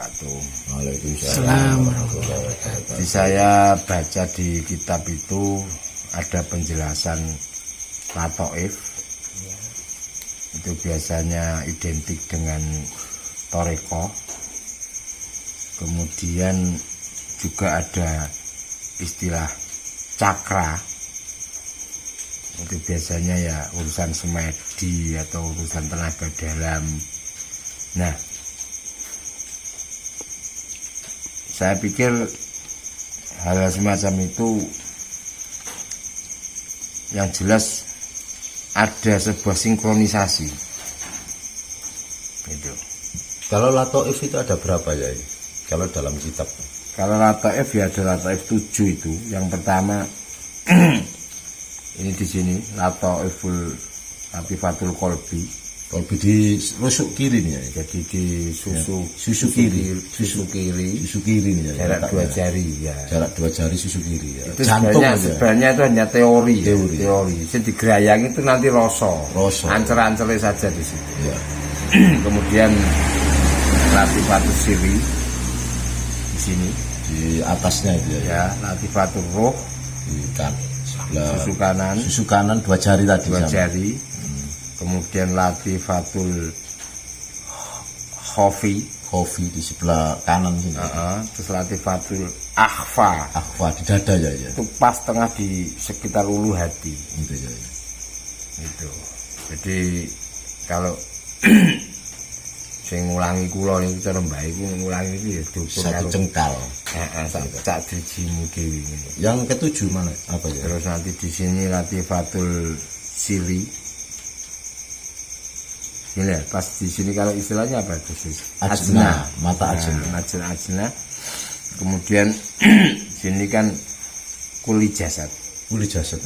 wabarakatuh. Waalaikumsalam warahmatullahi wabarakatuh. Jadi saya baca di kitab itu ada penjelasan latoif. Itu biasanya identik dengan toreko. Kemudian juga ada istilah cakra. Itu biasanya ya urusan semedi atau urusan tenaga dalam. Nah, saya pikir hal semacam itu yang jelas ada sebuah sinkronisasi. Gitu. Kalau latoif itu ada berapa ya ini? Kalau dalam kitab? Kalau latoif ya ada latoif 7 itu. Yang pertama ini di sini latifatul kolbi. Kolbi di rusuk kiri nih ya. Jadi di susu kiri nih ya. Jarak 2 jari ya. Jarak 2 jari susu kiri ya. Itu sebenarnya itu hanya teori. Jadi digerayang itu nanti rasa. Ancer-ancernya saja di situ. Ya. Kemudian latifatul siri di sini di atasnya itu ya. Ya, latifatul roh di kan sebelah susu kanan 2 jari tadi. 2 jari. Kemudian latifatul khofi di sebelah kanan sini. Terus latifatul akhfa di dada ya. Itu pas tengah di sekitar ulu hati. Itu ya. Itu. Jadi kalau sing ngulangi kula niku cara mbak iku ngulangi iki ya diukur satu cengkal. Sak drijimu dhewe ngene. Yang ketujuh mana? Apa ya? Terus nanti di sini latifatul siri. Ini ya, pas di sini kalau istilahnya apa itu? Ajna, mata ajna. Ajna. Kemudian sini kan kuli jasad. Kuli jasad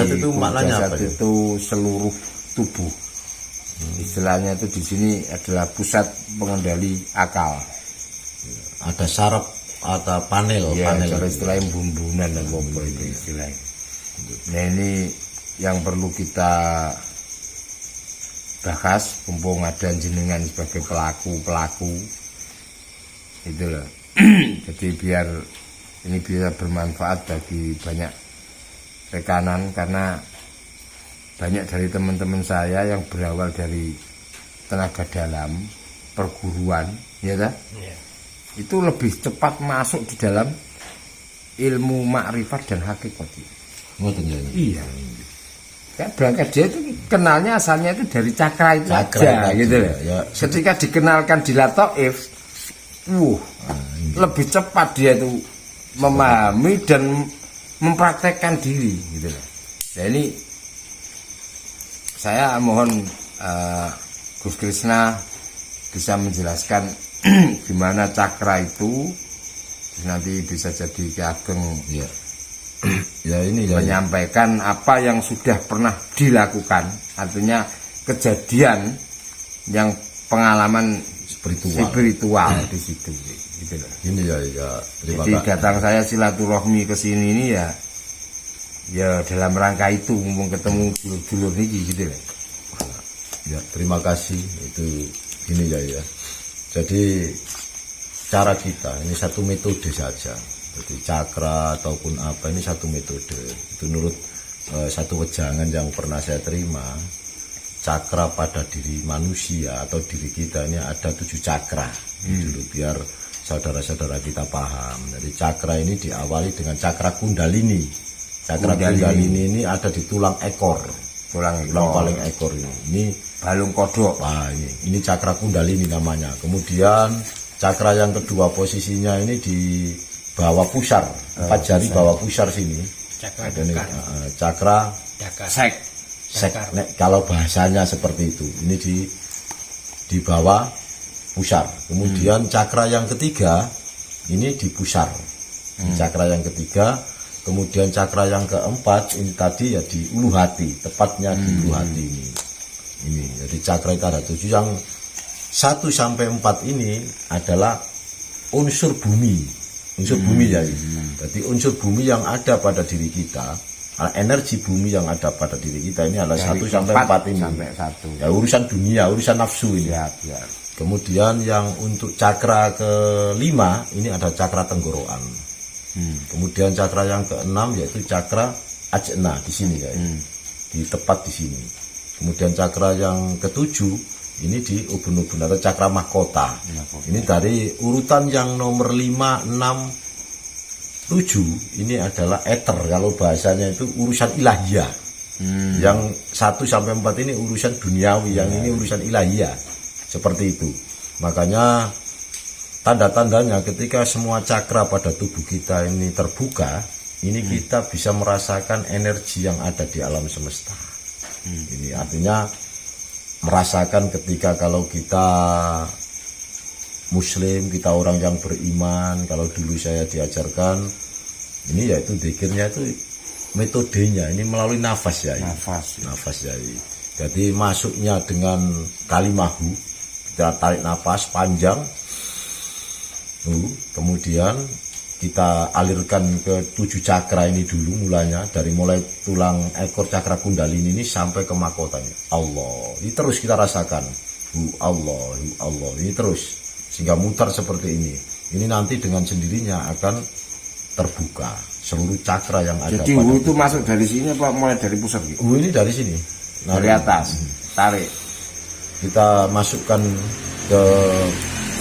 itu maknanya apa? Itu seluruh tubuh. Istilahnya itu di sini adalah pusat pengendali akal. Ada saraf atau panel. Ya, cara istilahnya bumbunan dan apa itu istilahnya. Nah ini yang perlu kita bahas, mumpung ada jenengan sebagai pelaku itu loh. Jadi biar ini bisa bermanfaat bagi banyak rekanan, karena banyak dari teman-teman saya yang berawal dari tenaga dalam perguruan, ya tak? Yeah. Itu lebih cepat masuk di dalam ilmu makrifat dan hakikat. Iya. Kan berangkat dia itu kenalnya asalnya itu dari cakra itu aja gitu loh. Ya. Ketika dikenalkan di latoif, lebih cepat dia itu memahami dan mempraktekkan diri gitu loh. Nah ini saya mohon Gus Krisna bisa menjelaskan gimana cakra itu, nanti bisa jadi Ki Ageng ya. Ya ini menyampaikan apa yang sudah pernah dilakukan, artinya kejadian yang pengalaman spiritual di situ gitu loh. Ini ya jadi datang saya silaturahmi ke sini ini ya dalam rangka itu, mumpung ketemu dulur-dulur niki gitu loh. Ya terima kasih, itu ini ya. Jadi cara kita ini satu metode saja. Jadi cakra ataupun apa ini satu metode. Itu menurut satu wejangan yang pernah saya terima, cakra pada diri manusia atau diri kita ini ada 7 cakra. Dulu biar saudara-saudara kita paham. Jadi cakra ini diawali dengan cakra kundalini. Cakra kundalini ini ada di tulang ekor. Tulang paling ekor ini. Ini balung kodok. Nah, ini cakra kundalini namanya. Kemudian cakra yang kedua posisinya ini di bawah pusar, 4 jari bawah pusar sini. Cakra sek. Kalau bahasanya seperti itu. Ini di bawah pusar. Kemudian cakra yang ketiga ini di pusar. Cakra yang ketiga. Kemudian cakra yang keempat ini tadi ya di ulu hati, tepatnya di ulu hati ini. Jadi cakra itu ada 7. Yang 1 sampai 4 ini adalah unsur bumi. Unsur bumi ya. Jadi unsur bumi yang ada pada diri kita, energi bumi yang ada pada diri kita ini adalah 1 sampai 4 ini. Sampai 1. Ya urusan dunia, urusan nafsu ini. Ya. Kemudian yang untuk cakra kelima ini ada cakra tenggorokan. Kemudian cakra yang keenam yaitu cakra ajna di sini guys. Di tepat di sini. Kemudian cakra yang ketujuh ini di ubun-ubun atau cakra mahkota. Ini dari urutan yang nomor 5, 6, 7 ini adalah eter, kalau bahasanya itu urusan ilahiyah. Yang 1 sampai 4 ini urusan duniawi, yang ini urusan ilahiyah. Seperti itu. Makanya tanda-tandanya ketika semua cakra pada tubuh kita ini terbuka, ini kita bisa merasakan energi yang ada di alam semesta. Ini artinya merasakan ketika kalau kita muslim, kita orang yang beriman, kalau dulu saya diajarkan ini yaitu zikirnya itu metodenya ini melalui nafas ya. Nafas ya. Jadi masuknya dengan kalimahu, kita tarik nafas panjang, kemudian kita alirkan ke 7 cakra ini dulu mulanya, dari mulai tulang ekor cakra kundalini ini sampai ke mahkotanya. Allah, ini terus kita rasakan. Allah, ini terus sehingga mutar seperti ini. Ini nanti dengan sendirinya akan terbuka seluruh cakra yang ada. Jadi itu masuk dari sini apa mulai dari pusat gitu? Ini dari sini. Dari atas, tarik. Kita masukkan ke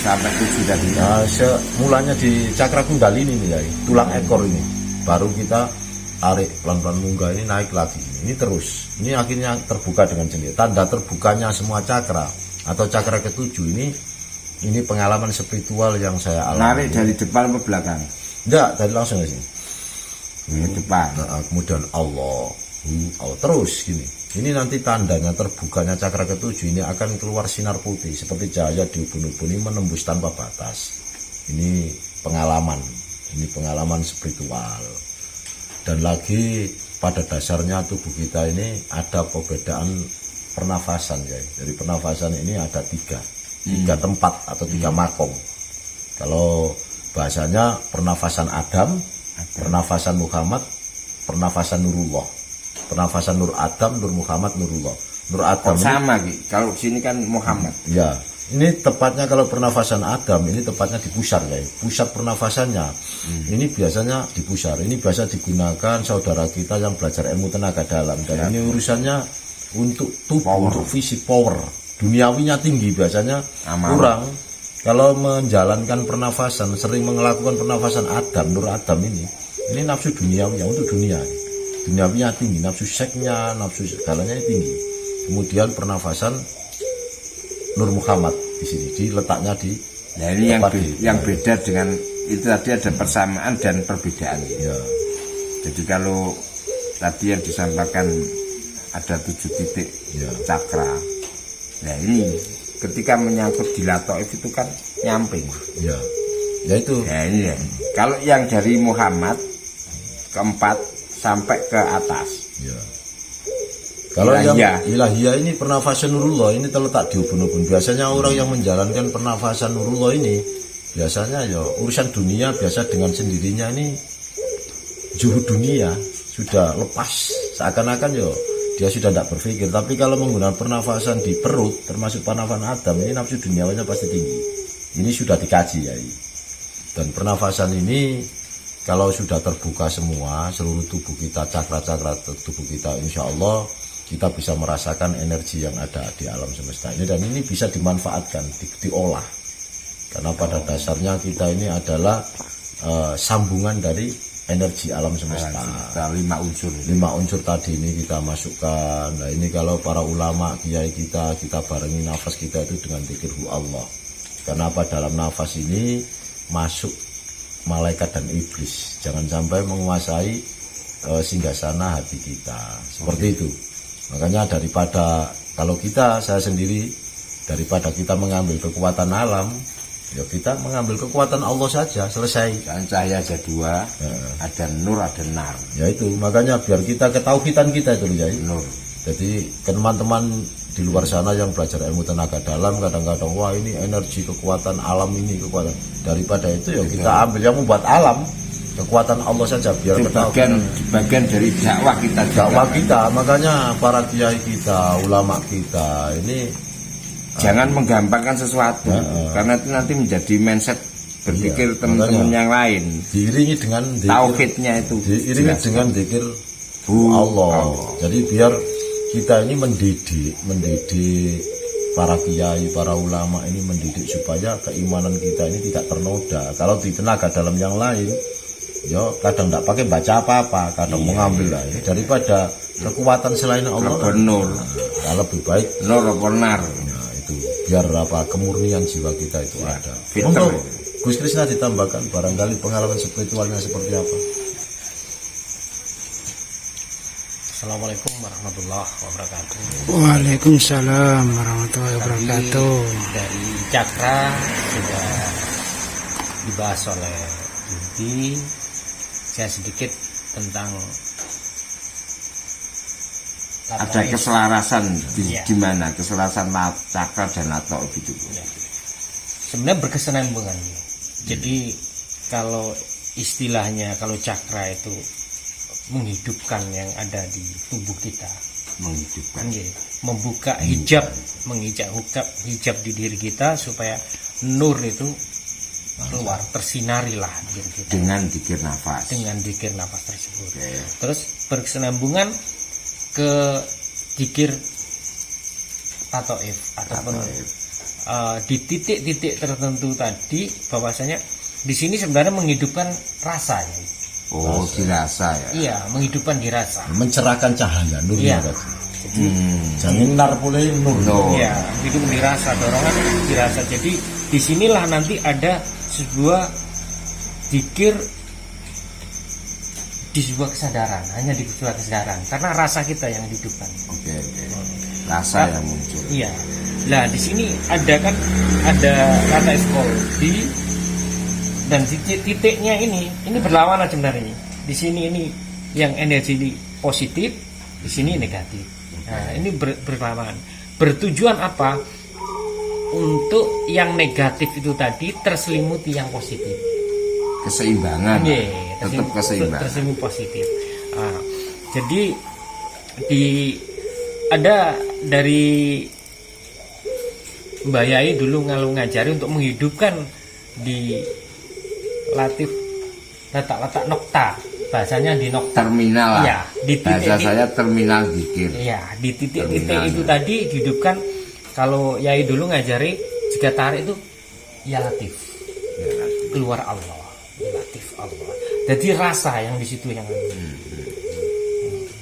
sampai 7 tadi. Nah, mulanya di cakra kundalini ini ya, tulang ekor ini. Baru kita tarik pelan-pelan munggah ini naik lagi. Ini terus. Ini akhirnya terbuka dengan sendiri. Tanda terbukanya semua cakra atau cakra ketujuh ini pengalaman spiritual yang saya alami. Narik dari depan ke belakang? Enggak, dari langsung ke sini. Depan. Nah, kemudian Allah terus gini. Ini nanti tandanya terbukanya cakra ketujuh ini akan keluar sinar putih seperti cahaya di ubun-ubun ini menembus tanpa batas. Ini pengalaman spiritual. Dan lagi pada dasarnya tubuh kita ini ada perbedaan pernafasan ya. Dari pernafasan ini ada tiga tempat atau 3 makom. Kalau bahasanya pernafasan Adam, pernafasan Muhammad, pernafasan Nurullah. Pernafasan Nur Adam, Nur Muhammad, Nurullah. Nur Adam sama gitu. Kalau sini kan Muhammad. Ya, ini tepatnya kalau pernafasan Adam ini tepatnya di pusar ya. Pusat pernafasannya ini biasanya di pusar. Ini biasa digunakan saudara kita yang belajar ilmu tenaga dalam. Dan ini urusannya untuk tubuh, untuk fisik power. Duniawinya tinggi biasanya kurang. Kalau menjalankan pernafasan, sering melakukan pernafasan Adam, Nur Adam ini nafsu duniawinya untuk dunia. Duniawinya tinggi, nafsu seksnya, nafsu segalanya tinggi. Kemudian pernafasan Nur Muhammad di sini, diletaknya di. Nah ini yang beda dengan itu tadi ada persamaan dan perbedaan. Ya. Jadi kalau tadi yang disampaikan ada 7 titik cakra. Nah ini ketika menyangkut di latoif itu kan nyamping. Ya. Ya itu. Nah ini ya. Kalau yang dari Muhammad keempat sampai ke atas. Ya. Kalau yang ilahiyah ini pernafasan Nurullah ini terletak di ubun-ubun. Biasanya orang yang menjalankan pernafasan Nurullah ini biasanya ya urusan dunia biasa dengan sendirinya ini juhud dunia sudah lepas, seakan-akan ya dia sudah tidak berpikir. Tapi kalau menggunakan pernafasan di perut termasuk pernafasan Adam ini nafsu duniawinya pasti tinggi. Ini sudah dikaji ya. Dan pernafasan ini kalau sudah terbuka semua seluruh tubuh kita, cakra-cakra tubuh kita, insya Allah kita bisa merasakan energi yang ada di alam semesta ini. Dan ini bisa dimanfaatkan, diolah. Karena pada dasarnya kita ini adalah sambungan dari energi alam semesta. 5 unsur. 5 unsur tadi ini kita masukkan. Nah ini kalau para ulama, kiai kita barengi nafas kita itu dengan zikir Allah. Karena apa, dalam nafas ini masuk malaikat dan iblis, jangan sampai menguasai singgasana hati kita. Seperti itu. Makanya daripada kalau saya sendiri daripada kita mengambil kekuatan alam, ya kita mengambil kekuatan Allah saja, selesai. Dan cahaya ada 2, ada nur, ada nar. Ya itu, makanya biar kita ketauhidan kita itu ya. Nur. Jadi teman-teman di luar sana yang belajar ilmu tenaga dalam kadang-kadang wah ini energi kekuatan alam ini kekuatan, daripada itu ya kita ambil yang membuat alam, kekuatan Allah saja biar itu bagian dari dakwah kita. Makanya para kiai kita, ulama kita ini Jangan menggampangkan sesuatu, karena itu nanti menjadi mindset berpikir teman-teman yang lain. Diiringi dengan tauhidnya itu. Diiringi dengan zikir Allah. Jadi biar kita ini mendidik para kiai, para ulama ini mendidik supaya keimanan kita ini tidak ternoda. Kalau di tenaga dalam yang lain, ya kadang tidak pakai baca apa-apa, kadang mengambil lah. Daripada kekuatan selain Allah, nur. Lebih baik nur apa nar. Nah, itu biar kemurnian jiwa kita itu ada. Untuk Gus Krisna ditambahkan barangkali pengalaman spiritualnya seperti apa? Assalamualaikum warahmatullahi wabarakatuh. Waalaikumsalam warahmatullahi wabarakatuh. Dari cakra sudah dibahas oleh Inti. Saya sedikit tentang ada keselarasan di mana keselarasan cakra dan latoif itu. Sebenarnya berkesinambungan. Jadi kalau istilahnya kalau cakra itu menghidupkan yang ada di tubuh kita, menghidupkan, membuka hijab, hijab di diri kita supaya nur itu keluar, tersinarilah diri kita dengan zikir nafas tersebut. Terus berkesinambungan ke zikir tatoif ataupun di titik-titik tertentu tadi, bahwasanya di sini sebenarnya menghidupkan rasa ya. Oh, dirasa ya. Iya, menghidupkan dirasa. Mencerahkan cahaya nur. Iya. Jadi jangan nar pulih nur. Iya, hidup dirasa, dorongan dirasa. Jadi disinilah nanti ada sebuah zikir di sebuah kesadaran, hanya di sebuah kesadaran, karena rasa kita yang dihidupkan. Oke. Rasa yang muncul. Iya. Nah, di sini ada kata di dan titiknya ini berlawanan sebenarnya. Di sini ini yang energi positif, di sini negatif. Nah, ini berlawanan. Bertujuan apa? Untuk yang negatif itu tadi terselimuti yang positif. Keseimbangan. Tetap keseimbangan. Terselimuti positif. Nah, jadi ada dari Mbak Yai dulu ngajari untuk menghidupkan di latif letak nokta, bahasanya di nokta terminal lah. Ya, di titik, bahasa saya terminal zikir. Iya, di titik-titik itu tadi dihidupkan. Kalau Yai dulu ngajari jika tarik itu ya latif, keluar Allah, ya latif Allah. Jadi rasa yang di situ yang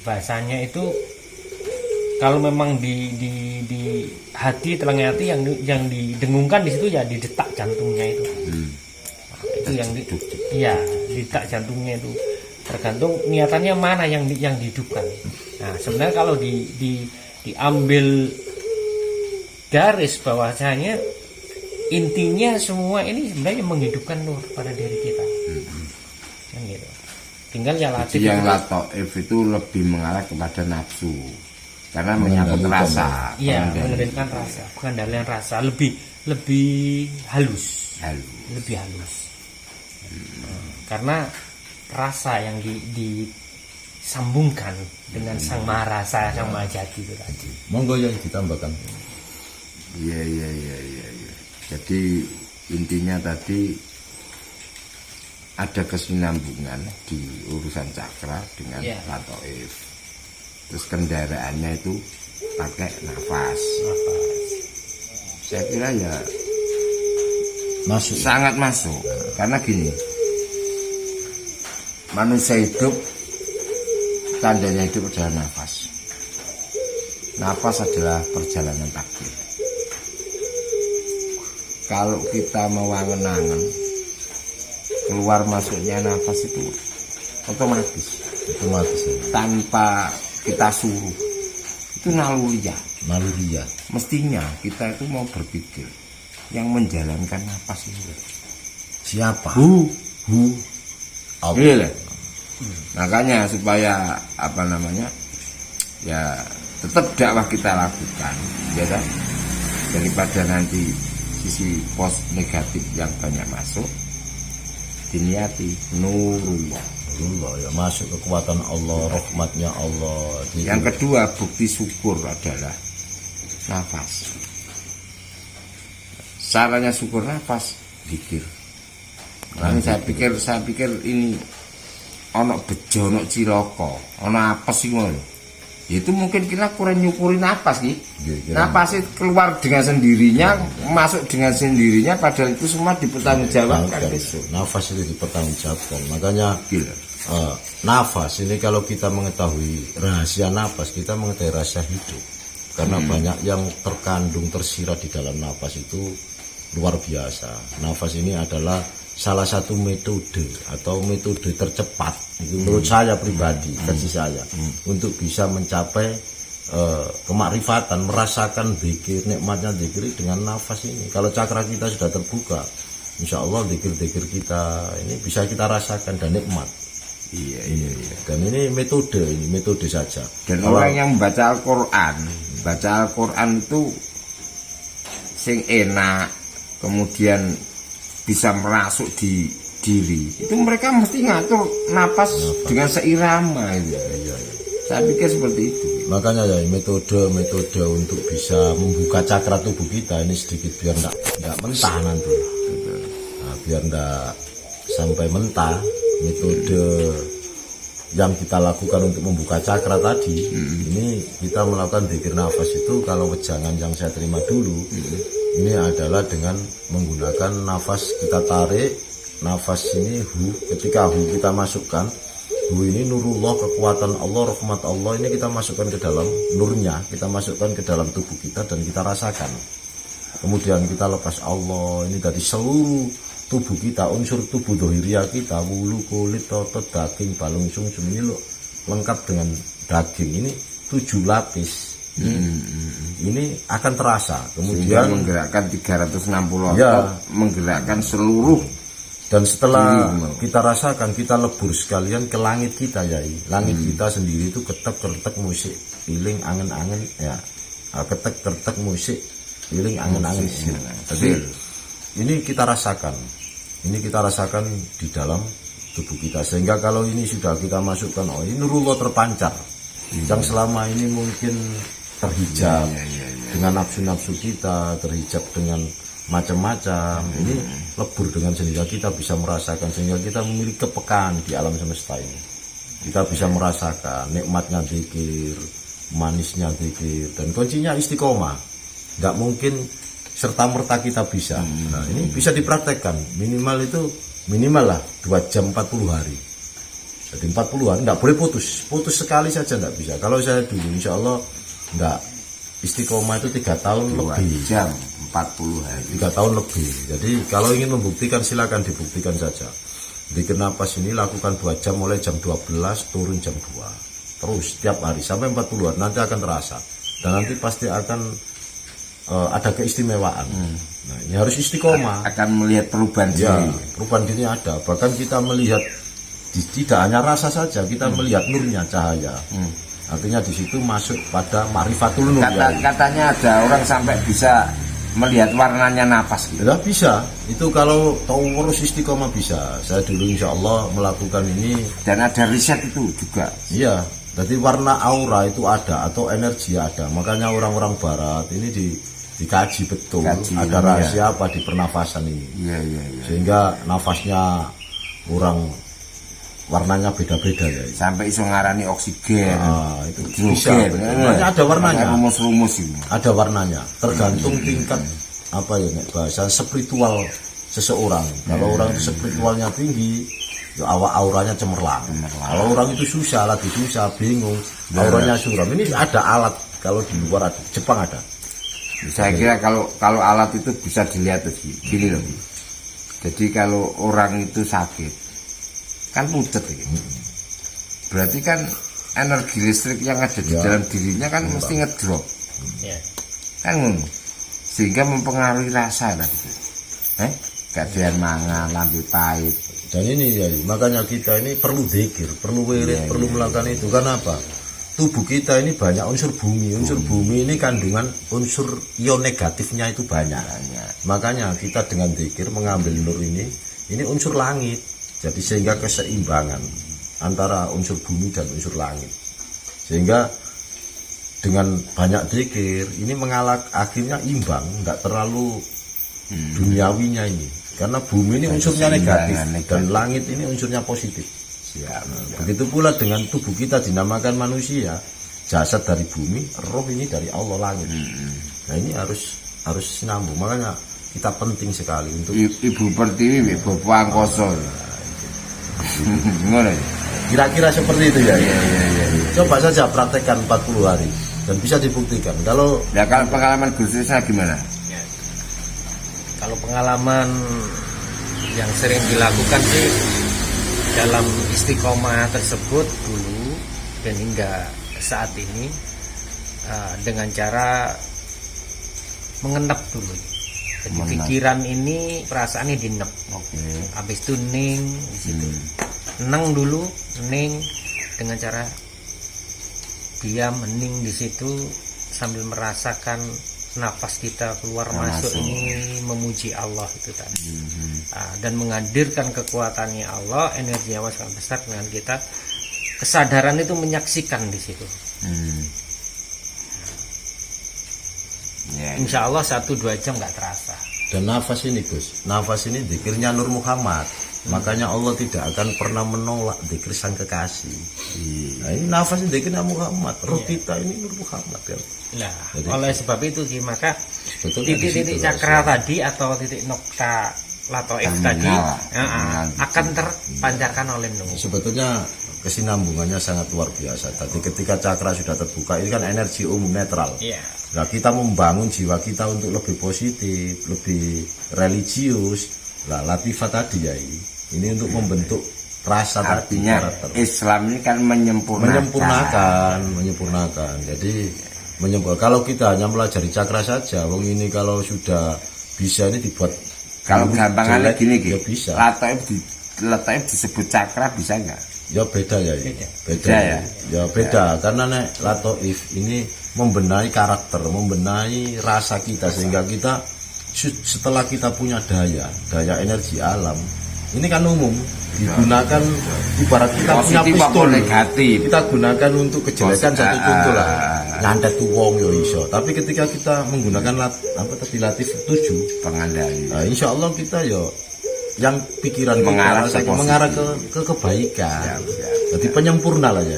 bahasanya itu kalau memang di hati, telinga hati yang didengungkan di situ ya di detak jantungnya itu. Itu yang detak jantungnya itu tergantung niatannya mana yang dihidupkan. Nah, sebenarnya kalau diambil garis bahwasanya intinya semua ini sebenarnya menghidupkan nur pada diri kita. Kan gitu. Tinggal ya latif. Yang latoif itu lebih mengarah kepada nafsu. Karena menyangkut rasa. Iya, mengendalikan rasa, pengendalian rasa lebih halus. Lebih halus. Karena rasa yang disambungkan dengan sang maha rasa, sang maha jati itu tadi. Monggo yang ditambahkan. Iya. Jadi intinya tadi ada kesinambungan di urusan cakra dengan latoif. Terus kendaraannya itu pakai nafas. Saya kira ya sangat masuk. Karena gini, manusia hidup tandanya hidup adalah nafas. Nafas adalah perjalanan takdir. Kalau kita mau angen-angen, keluar masuknya nafas itu otomatis tanpa kita suruh, itu naluriya. Mestinya kita itu mau berpikir yang menjalankan nafas itu siapa? Allah. Makanya supaya ya tetap dakwah kita lakukan, ya kan? Daripada nanti sisi pos negatif yang banyak masuk, diniati nurullah ya, masuk kekuatan Allah, rahmatnya Allah. Yang kedua, bukti syukur adalah nafas. caranya syukur nafas zikir. Nah, saya pikir ini ono bejo, ono cilaka, ono apes sih ngono. Itu mungkin kita kurang nyukuri napas nih. Napas itu keluar dengan sendirinya, masuk dengan sendirinya, padahal itu semua dipertanggungjawabkan. Nafas itu dipertanggungjawabkan. Makanya nafas ini kalau kita mengetahui rahasia nafas, kita mengetahui rahasia hidup. Karena banyak yang terkandung tersirat di dalam nafas itu luar biasa. Nafas ini adalah salah satu metode atau metode tercepat itu menurut saya pribadi, versi saya, untuk bisa mencapai kemakrifatan, merasakan zikir, nikmatnya zikir dengan nafas ini. Kalau cakra kita sudah terbuka, insya Allah zikir-zikir kita ini bisa kita rasakan dan nikmat. Iya. Dan ini metode saja. Dan orang yang membaca Al-Quran, itu sing enak, kemudian bisa merasuk di diri, itu mereka mesti ngatur napas dengan seirama itu. Iya. Saya pikir seperti itu. Makanya ya metode untuk bisa membuka cakra tubuh kita ini sedikit biar enggak mentah nanti. Nah, biar enggak sampai mentah, metode yang kita lakukan untuk membuka cakra tadi, ini kita melakukan zikir nafas itu kalau wejangan yang saya terima dulu, ini adalah dengan menggunakan nafas, kita tarik nafas ini ketika kita masukkan ini nurullah, kekuatan Allah, rahmat Allah, ini kita masukkan ke dalam nurnya, kita masukkan ke dalam tubuh kita dan kita rasakan. Kemudian kita lepas Allah ini dari seluruh tubuh kita, unsur tubuh dohiriyah kita, bulu, kulit, otot, daging, balung, sumsum ini lengkap dengan daging ini 7 lapis. Ini akan terasa. Kemudian menggerakkan 360 otot, menggerakkan seluruh. Dan setelah kita rasakan, kita lebur sekalian ke langit kita ya. Langit kita sendiri itu ketek-ketek musik, iling angen-angen ya. Ketek-ketek musik, iling angen-angen. Jadi ini kita rasakan. Ini kita rasakan di dalam tubuh kita. Sehingga kalau ini sudah kita masukkan, ini nurullah terpancar. Yang selama ini mungkin terhijab dengan nafsu-nafsu kita, terhijab dengan macam-macam, ini lebur dengan sehingga kita bisa merasakan, sehingga kita memiliki kepekaan di alam semesta ini. Kita bisa merasakan nikmatnya zikir, manisnya zikir, dan kuncinya istiqomah. Nggak mungkin serta merta kita bisa. Nah, ini bisa dipraktekkan, minimal lah 2 jam 40 hari. Jadi 40 hari nggak boleh putus sekali saja nggak bisa. Kalau saya dulu insya Allah nggak, istiqomah itu 3 tahun lebih. Jam 40 hari. 3 tahun lebih. Jadi kalau ingin membuktikan silakan dibuktikan saja. Zikir napas ini lakukan 2 jam mulai jam 12 turun jam 2. Terus setiap hari sampai 40 hari nanti akan terasa. Dan nanti pasti akan ada keistimewaan. Nah, ini harus istiqomah. Akan melihat perubahan diri. Ya, perubahan diri ada. Bahkan kita melihat tidak hanya rasa saja, kita melihat nurnya, cahaya. Artinya di situ masuk pada ma'rifatul nur. Katanya ada orang sampai bisa melihat warnanya nafas gitu. Ya bisa. Itu kalau tahu urus istiqomah bisa. Saya dulu insya Allah melakukan ini. Dan ada riset itu juga. Iya. Jadi warna aura itu ada atau energi ada. Makanya orang-orang barat ini dikaji betul. Ada rahasia apa di pernafasan ini. Iya. Sehingga nafasnya orang warnanya beda-beda ya. Sampai iso ngarani oksigen. Itu bisa. Makanya ada warnanya. Rumus-rumus ini. Ada warnanya. Tergantung tingkat apa ya bahasa spiritual seseorang. Kalau orang itu spiritualnya tinggi, ya auranya cemerlang. Kalau orang itu susah, lagi susah, bingung, auranya suram. Ini ada alat. Kalau di luar ada, Jepang ada. Saya kira kalau alat itu bisa dilihat gini loh. Jadi kalau orang itu sakit, kan pucat gitu. Berarti kan energi listrik yang ada di dalam dirinya kan mesti ngedrop. Kan ngono. Sehingga mempengaruhi rasa lah gitu. Keadaan mangan, lambe pahit. Dan ini ya, makanya kita ini perlu zikir, perlu wirid, perlu melakukan itu. Karena apa? Tubuh kita ini banyak unsur bumi. Unsur bumi ini kandungan unsur ion negatifnya itu banyak. Makanya kita dengan zikir mengambil nur ini unsur langit. Jadi sehingga keseimbangan antara unsur bumi dan unsur langit. Sehingga dengan banyak zikir ini akhirnya imbang, nggak terlalu duniawinya ini. Karena bumi ini unsurnya negatif keseimbangan dan langit ini unsurnya positif. Siap. Begitu pula dengan tubuh kita dinamakan manusia, jasad dari bumi, roh ini dari Allah langit. Nah ini harus sinambung. Makanya kita penting sekali untuk Ibu Pertiwi Bapak Angkoso. Ngono ya. kira-kira seperti itu ya. Iya. Coba saja praktekkan 40 hari dan bisa dibuktikan. Kalau Ya kalau pengalaman Gus Rizal gimana? Kalau pengalaman yang sering dilakukan sih dalam istiqomah tersebut dulu dan hingga saat ini dengan cara mengendap dulu. Jadi Mengendap. pikiran ini perasaannya dinep. Oke. Habis itu ning di situ. Neng dulu, ning dengan cara diam, hening di situ sambil merasakan nafas kita keluar masuk ini memuji Allah itu tadi. Dan menghadirkan kekuatannya Allah, energi yang sangat besar dengan kita. Kesadaran itu menyaksikan di situ. Ya. Insya Allah 1-2 jam nggak terasa. dan nafas ini Gus, nafas ini zikirnya Nur Muhammad. Makanya Allah tidak akan pernah menolak zikir sang kekasih. Nah, ini nafas ini zikirnya Muhammad. Roh kita ini Nur Muhammad kan. Nah, Jadi, oleh sebab itu sih maka sebetulnya di titik-titik situ cakra rahasianya. tadi atau titik nokta latoif Terminal. tadi Terminal. akan terpancarkan oleh Nuh. Sebetulnya kesinambungannya sangat luar biasa. Tadi ketika cakra sudah terbuka, ini kan energi umum netral. Iya. Nah, kita membangun jiwa kita untuk lebih positif, lebih religius. Nah, latifah tadi ya ini untuk membentuk rasa tadi, Artinya karakter. Islam ini kan menyempurnakan. menyempurnakan. Jadi kalau kita hanya melajari cakra saja, wong ini kalau sudah bisa ini dibuat Kalau gampangannya jelek, gini ya gitu. bisa. Latoif disebut cakra bisa enggak? Ya beda ya, Beda. beda Ya. ya beda karena nek latoif ini membenahi karakter, membenahi rasa kita sehingga kita setelah kita punya daya energi alam ini kan umum digunakan ibarat kita punya Positif apa pistol negatif? kita gunakan untuk kejelekan satu contoh lah nyantet tuh wong yo iso tapi ketika kita menggunakan latif 7 Pengendali. nah, insya Allah kita yo yang pikiran Mengarah kita ke mengarah ke kebaikan. Jadi penyempurna lah ya.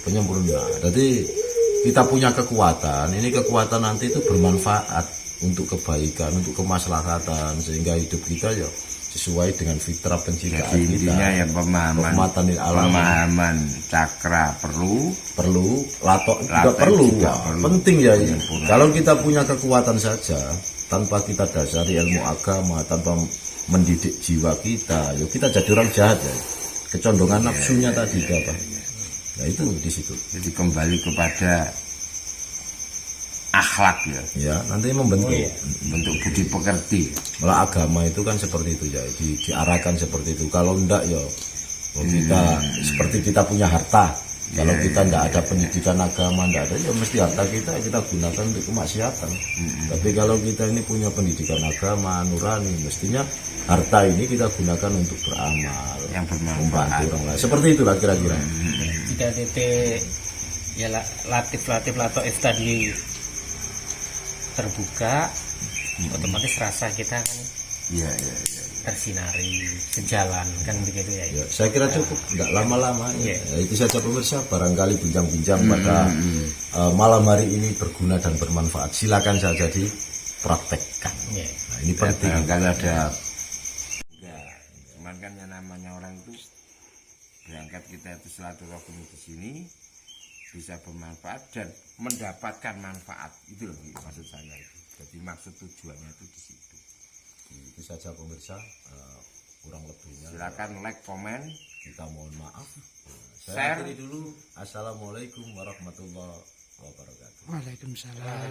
Penyempurna. Jadi kita punya kekuatan. Ini kekuatan nanti itu bermanfaat untuk kebaikan, untuk kemaslahatan sehingga hidup kita ya sesuai dengan fitrah penciptaan Jadi kita. intinya ya Rahmatan lil alamin. pemahaman cakra Perlu lato juga Lato perlu. juga Wah, perlu. penting ya. Penyempurna. Kalau kita punya kekuatan saja tanpa kita dasari ilmu agama, tanpa mendidik jiwa kita, yuk kita jadi orang jahat ya. Kecondongan nafsunya tadi apa? Nah itu di situ. jadi kembali kepada akhlak ya, Ya nanti membentuk. bentuk budi pekerti. Malah agama itu kan seperti itu ya, diarahkan seperti itu. Kalau enggak ya, kita seperti kita punya harta. Kalau kita enggak ada pendidikan agama, enggak ada, ya mesti harta kita gunakan untuk kemaksiatan. Tapi kalau kita ini punya pendidikan agama, nurani, mestinya harta ini kita gunakan untuk beramal, Yang bermanfaat. membantu orang lain. Seperti itulah kira-kira. Jika titik ya latoif tadi terbuka, otomatis rasa kita kan Iya. tersinari sejalan kan begitu ya. Ya, saya kira cukup, enggak lama-lama. Iya. Ya, itu saja pemirsa, barangkali bincang-bincang pada malam hari ini berguna dan bermanfaat. Silakan saja dipraktekkan. Iya. Nah, ini penting. Barangkali ada. Enggak. Cuman kan yang namanya orang itu berangkat kita itu silaturahmi di sini bisa bermanfaat dan mendapatkan manfaat itu loh maksud saya itu. Jadi maksud tujuannya itu di situ. Itu saja pemirsa, kurang lebihnya. Silakan like, komen, Kita mohon maaf. Share. Saya akhiri dulu. Assalamualaikum warahmatullahi wabarakatuh. Waalaikumsalam.